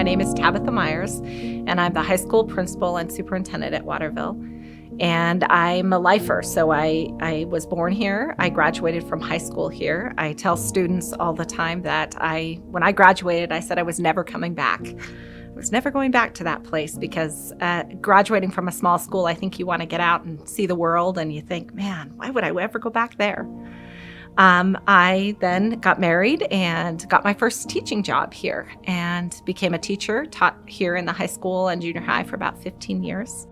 My name is Tabitha Myers, and I'm the high school principal and superintendent at Waterville. And I'm a lifer, so I was born here. I graduated from high school here. I tell students all the time that when I graduated, I said I was never coming back. I was never going back to that place because graduating from a small school, I think you want to get out and see the world, and you think, man, why would I ever go back there? I then got married and got my first teaching job here and became a teacher, taught here in the high school and junior high for about 15 years.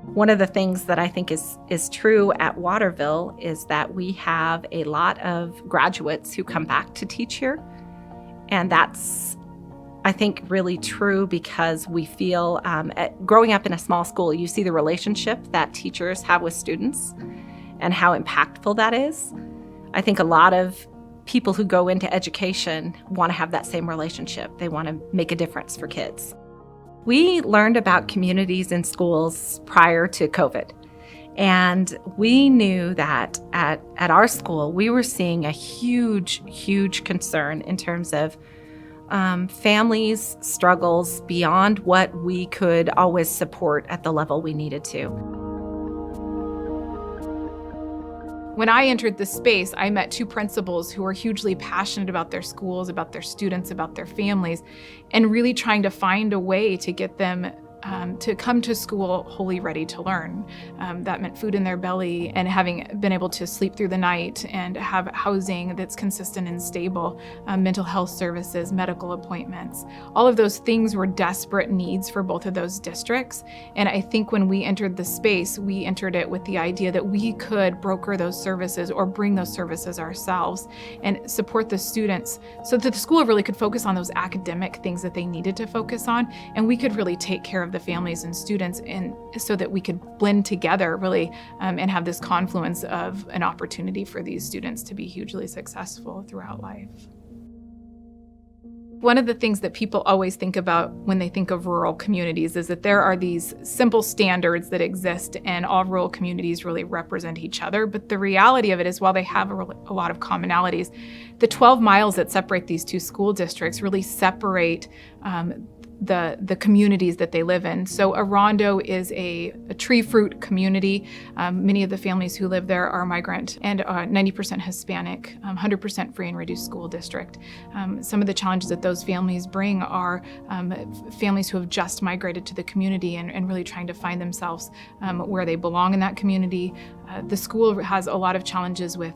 One of the things that I think is true at Waterville is that we have a lot of graduates who come back to teach here. And that's, I think, really true because we feel, growing up in a small school, you see the relationship that teachers have with students and how impactful that is. I think a lot of people who go into education want to have that same relationship. They want to make a difference for kids. We learned about communities in schools prior to COVID, and we knew that at our school, we were seeing a huge concern in terms of families' struggles beyond what we could always support at the level we needed to. When I entered this space, I met two principals who were hugely passionate about their schools, about their students, about their families, and really trying to find a way to get them to come to school wholly ready to learn. That meant food in their belly and having been able to sleep through the night and have housing that's consistent and stable, mental health services, medical appointments. All of those things were desperate needs for both of those districts. And I think when we entered the space, we entered it with the idea that we could broker those services or bring those services ourselves and support the students so that the school really could focus on those academic things that they needed to focus on, and we could really take care of the families and students, and so that we could blend together really and have this confluence of an opportunity for these students to be hugely successful throughout life. One of the things that people always think about when they think of rural communities is that there are these simple standards that exist and all rural communities really represent each other. But the reality of it is, while they have a lot of commonalities, the 12 miles that separate these two school districts really separate the communities that they live in. So Orondo is a tree fruit community. Many of the families who live there are migrant and 90% Hispanic, 100% free and reduced school district. Some of the challenges that those families bring are families who have just migrated to the community and really trying to find themselves where they belong in that community. The school has a lot of challenges with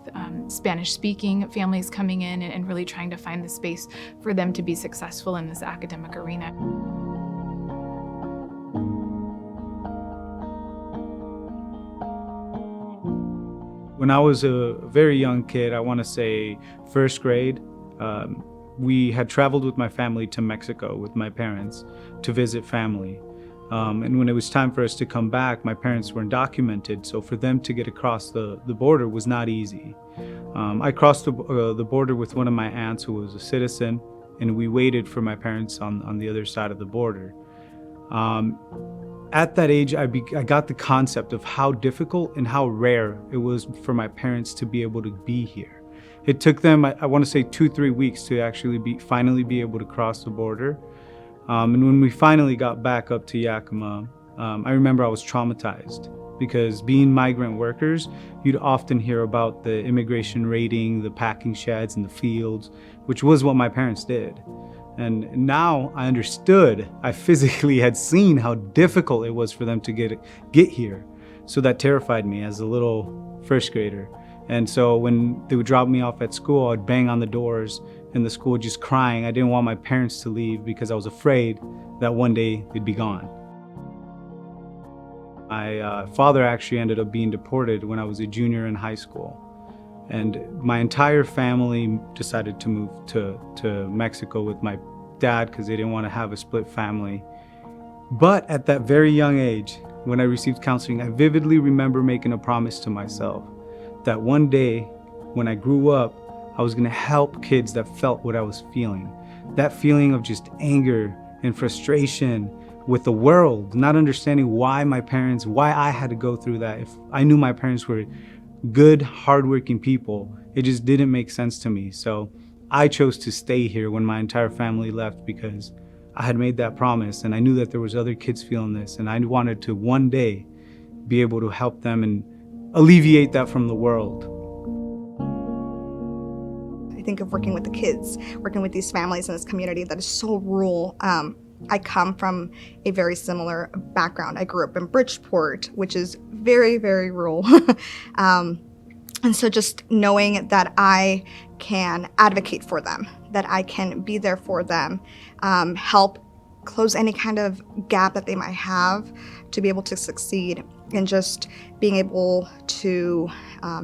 Spanish-speaking families coming in and really trying to find the space for them to be successful in this academic arena. When I was a very young kid, I want to say first grade, we had traveled with my family to Mexico with my parents to visit family. And when it was time for us to come back, my parents weren't documented, so for them to get across the border was not easy. I crossed the border with one of my aunts who was a citizen, and we waited for my parents on the other side of the border. At that age, I got the concept of how difficult and how rare it was for my parents to be able to be here. It took them, I want to say 2-3 weeks to actually finally be able to cross the border. And when we finally got back up to Yakima, I remember I was traumatized because being migrant workers, you'd often hear about the immigration raiding, the packing sheds and the fields, which was what my parents did. And now I understood, I physically had seen how difficult it was for them to get here. So that terrified me as a little first grader. And so when they would drop me off at school, I'd bang on the doors in the school just crying. I didn't want my parents to leave because I was afraid that one day they'd be gone. My father actually ended up being deported when I was a junior in high school. And my entire family decided to move to Mexico with my dad because they didn't want to have a split family. But at that very young age, when I received counseling, I vividly remember making a promise to myself that one day when I grew up, I was going to help kids that felt what I was feeling. That feeling of just anger and frustration with the world, not understanding why I had to go through that. If I knew my parents were good, hardworking people, it just didn't make sense to me. So I chose to stay here when my entire family left because I had made that promise, and I knew that there was other kids feeling this, and I wanted to one day be able to help them and alleviate that from the world. I think of working with the kids, working with these families in this community that is so rural. I come from a very similar background. I grew up in Bridgeport, which is very, very rural. And so just knowing that I can advocate for them, that I can be there for them, help close any kind of gap that they might have to be able to succeed, and just being able to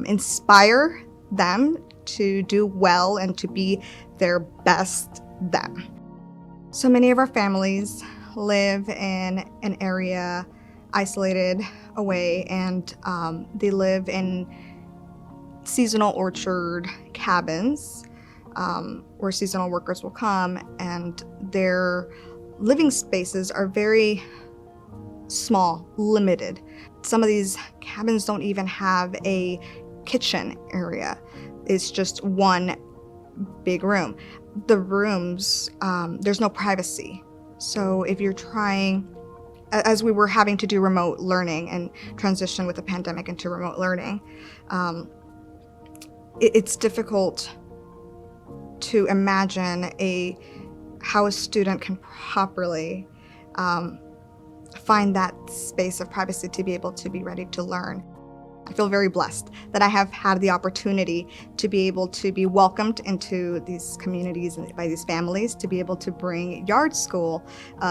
inspire them to do well and to be their best them. So many of our families live in an area isolated away, and they live in seasonal orchard cabins where seasonal workers will come, and their living spaces are very small, limited. Some of these cabins don't even have a kitchen area. It's just one big room. The rooms, there's no privacy. So if you're trying, as we were having to do remote learning and transition with the pandemic into remote learning, it's difficult to imagine how a student can properly find that space of privacy to be able to be ready to learn. I feel very blessed that I have had the opportunity to be able to be welcomed into these communities and by these families, to be able to bring yard school,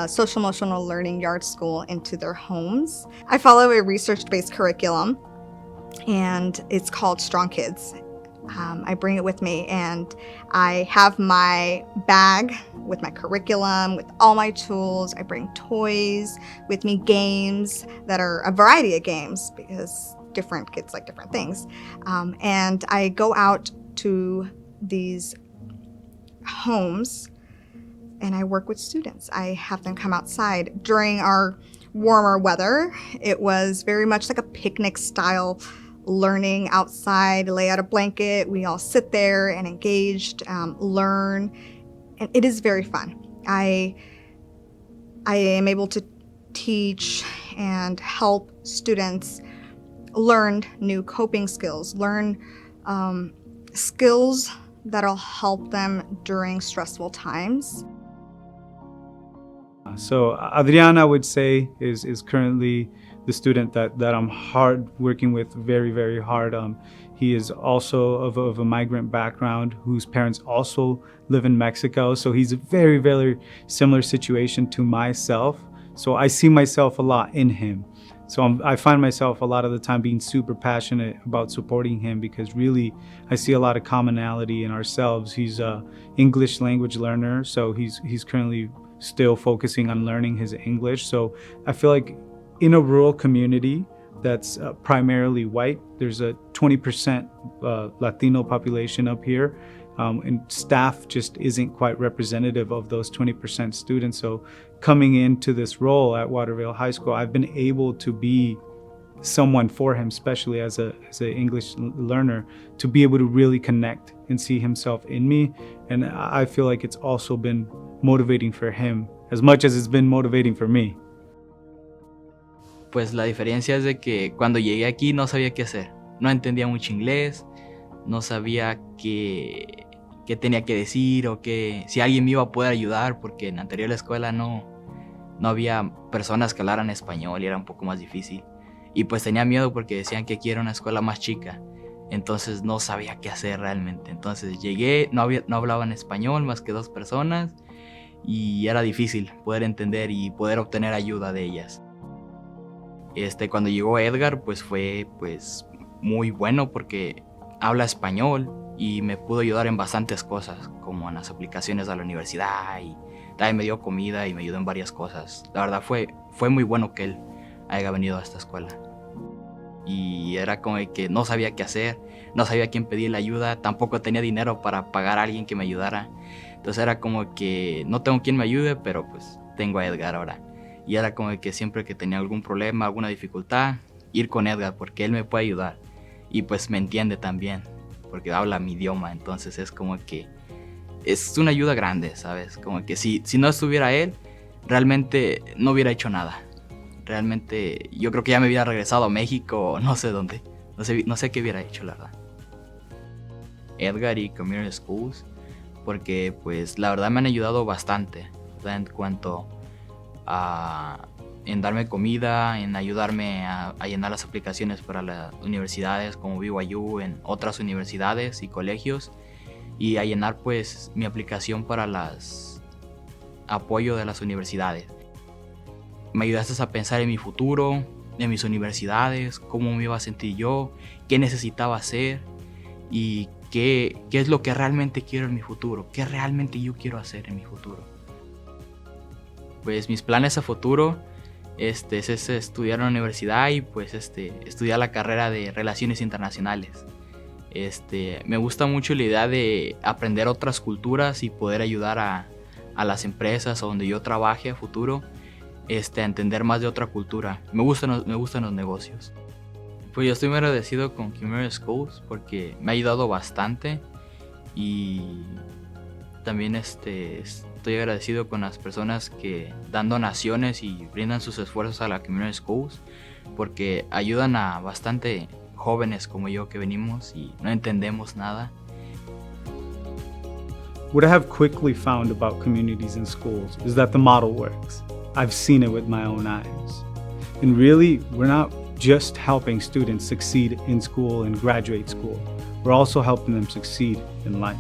social emotional learning yard school into their homes. I follow a research-based curriculum, and it's called Strong Kids. I bring it with me, and I have my bag with my curriculum, with all my tools. I bring toys with me, games that are a variety of games because different kids like different things. And I go out to these homes and I work with students. I have them come outside. During our warmer weather, it was very much like a picnic style learning outside, lay out a blanket, we all sit there and engaged, learn, and it is very fun. I am able to teach and help students learn new coping skills, learn skills that'll help them during stressful times. So Adriana, I would say, is currently the student that I'm working with very, very hard. He is also of a migrant background whose parents also live in Mexico. So he's a very, very similar situation to myself. So I see myself a lot in him. So I find myself a lot of the time being super passionate about supporting him because really I see a lot of commonality in ourselves. He's a English language learner, so he's currently still focusing on learning his English. So I feel like in a rural community that's primarily white, there's a 20% Latino population up here, and staff just isn't quite representative of those 20% students. So coming into this role at Waterville High School, I've been able to be someone for him, especially as an English learner, to be able to really connect and see himself in me. And I feel like it's also been motivating for him as much as it's been motivating for me. Pues la diferencia es de que cuando llegué aquí no sabía qué hacer. No entendía mucho inglés, no sabía qué tenía que decir o si alguien me iba a poder ayudar, porque en la anterior escuela no había personas que hablaran español y era un poco más difícil. Y pues tenía miedo porque decían que aquí era una escuela más chica, entonces no sabía qué hacer realmente. Entonces llegué, no hablaban español más que 2 personas y era difícil poder entender y poder obtener ayuda de ellas. Cuando llegó Edgar, pues fue muy bueno porque habla español y me pudo ayudar en bastantes cosas, como en las aplicaciones a la universidad, y también me dio comida y me ayudó en varias cosas. La verdad fue muy bueno que él haya venido a esta escuela. Y era como que no sabía qué hacer, no sabía a quién pedirle ayuda, tampoco tenía dinero para pagar a alguien que me ayudara. Entonces era como que no tengo quien me ayude, pero pues tengo a Edgar ahora. Y era como que siempre que tenía algún problema, alguna dificultad, ir con Edgar porque él me puede ayudar. Y pues me entiende también, porque habla mi idioma. Entonces es como que es una ayuda grande, ¿sabes? Como que si no estuviera él, realmente no hubiera hecho nada. Realmente yo creo que ya me hubiera regresado a México o no sé dónde. No sé qué hubiera hecho, la verdad. Edgar y Community Schools, porque pues la verdad me han ayudado bastante, ¿verdad? En cuanto a en darme comida, en ayudarme a llenar las aplicaciones para las universidades como BYU, en otras universidades y colegios, y a llenar pues mi aplicación para las apoyo de las universidades. Me ayudaste a pensar en mi futuro, en mis universidades, cómo me iba a sentir yo, qué necesitaba hacer y qué es lo que realmente quiero en mi futuro, qué realmente yo quiero hacer en mi futuro. Pues mis planes a futuro es estudiar en la universidad y pues estudiar la carrera de Relaciones Internacionales. Me gusta mucho la idea de aprender otras culturas y poder ayudar a las empresas o donde yo trabaje a futuro a entender más de otra cultura. Me gustan los negocios. Pues yo estoy muy agradecido con Community Schools porque me ha ayudado bastante y también estoy agradecido con las personas que dan donaciones y brindan sus esfuerzos a la Community Schools porque ayudan a bastante jóvenes como yo que venimos y no entendemos nada. What I have quickly found about communities and schools is that the model works. I've seen it with my own eyes. And really, we're not just helping students succeed in school and graduate school. We're also helping them succeed in life.